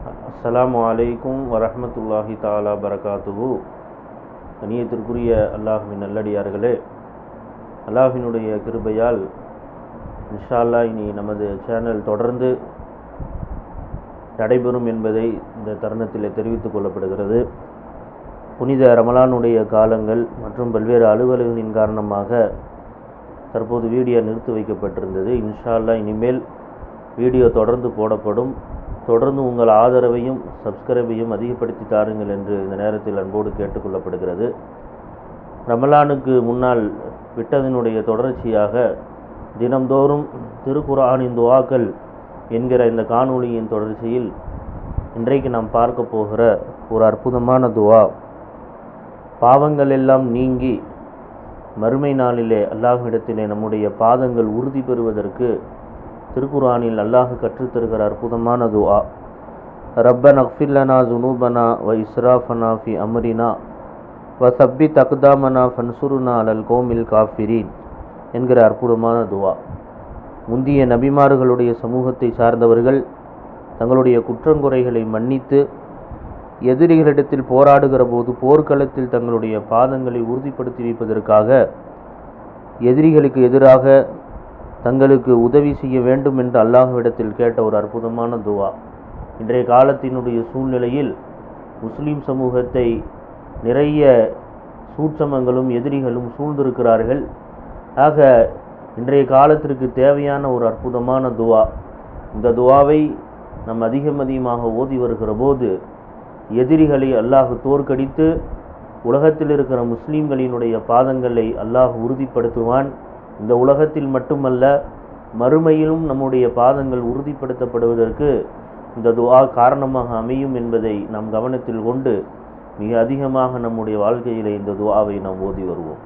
அஸ்ஸலாமு அலைக்கும் வரஹ்மத்துல்லாஹி தஆலா பரகாத்துஹு. கண்ணியத்திற்குரிய அல்லாஹ்வின் நல்லடியார்களே, அல்லாஹ்வினுடைய கிருபையால் இன்ஷா அல்லாஹ் இனி நமது சேனல் தொடர்ந்து நடைபெறும் என்பதை இந்த தருணத்தில் தெரிவித்துக் கொள்ளப்படுகிறது. புனித ரமலானுடைய காலங்கள் மற்றும் பல்வேறு அலுவல்களின் காரணமாக தற்போது வீடியோ நிறுத்தி வைக்கப்பட்டிருந்தது. இன்ஷா அல்லாஹ் இனிமேல் வீடியோ தொடர்ந்து போடப்படும். தொடர்ந்து உங்கள் ஆதரவையும் சப்ஸ்கிரைபையும் அதிகப்படுத்தி தாருங்கள் என்று இந்த நேரத்தில் அன்போடு கேட்டுக்கொள்ளப்படுகிறது. ரமலானுக்கு முன்னால் விட்டதனுடைய தொடர்ச்சியாக தினம்தோறும் திருக்குர்ஆனின் துஆக்கள் என்கிற இந்த காணொளியின் தொடர்ச்சியில் இன்றைக்கு நாம் பார்க்க போகிற ஒரு அற்புதமான துஆ, பாவங்கள் எல்லாம் நீங்கி மறுமை நாளிலே அல்லாஹ்விடத்திலே நம்முடைய பாதங்கள் உறுதி பெறுவதற்கு திருக்குர்ஆனில் அல்லாஹ் கற்றுத்தருகிற அற்புதமான துஆ. ரப்பனா இக்ஃபிர் லனா ஸுனூபனா வ இஸ்ராஃபனா ஃபி அம்ரினா வ ஸப்பித் அக்தாமனா ஃபன்சுர்னா அலல் கௌமில் காஃபிரீன் என்கிற அற்புதமான துஆ. முந்திய நபிமார்களுடைய சமூகத்தை சார்ந்தவர்கள் தங்களுடைய குற்றங்குறைகளை மன்னித்து எதிரிகளிடத்தில் போராடுகிற போது போர்க்களத்தில் தங்களுடைய பாதங்களை உறுதிப்படுத்தி வைப்பதற்காக எதிரிகளுக்கு எதிராக தங்களுக்கு உதவி செய்ய வேண்டும் என்று அல்லாஹ்விடத்தில் கேட்ட ஒரு அற்புதமான துஆ. இன்றைய காலத்தினுடைய சூழ்நிலையில் முஸ்லீம் சமூகத்தை நிறைய சூட்சமங்களும் எதிரிகளும் சூழ்ந்திருக்கிறார்கள். ஆக இன்றைய காலத்திற்கு தேவையான ஒரு அற்புதமான துஆ. இந்த துஆவை நாம் அதிகமாக ஓதி வருகிற போது எதிரிகளை அல்லாஹ் தோற்கடித்து உலகத்தில் இருக்கிற முஸ்லீம்களினுடைய பாதங்களை அல்லாஹ் உறுதிப்படுத்துவான். இந்த உலகத்தில் மட்டுமல்ல, மறுமையிலும் நம்முடைய பாதங்கள் உறுதிப்படுத்தப்படுவதற்கு இந்த துஆ காரணமாக அமையும் என்பதை நாம் கவனத்தில் கொண்டு மிக அதிகமாக நம்முடைய வாழ்க்கையிலே இந்த துஆவை நாம் ஓதி வருவோம்.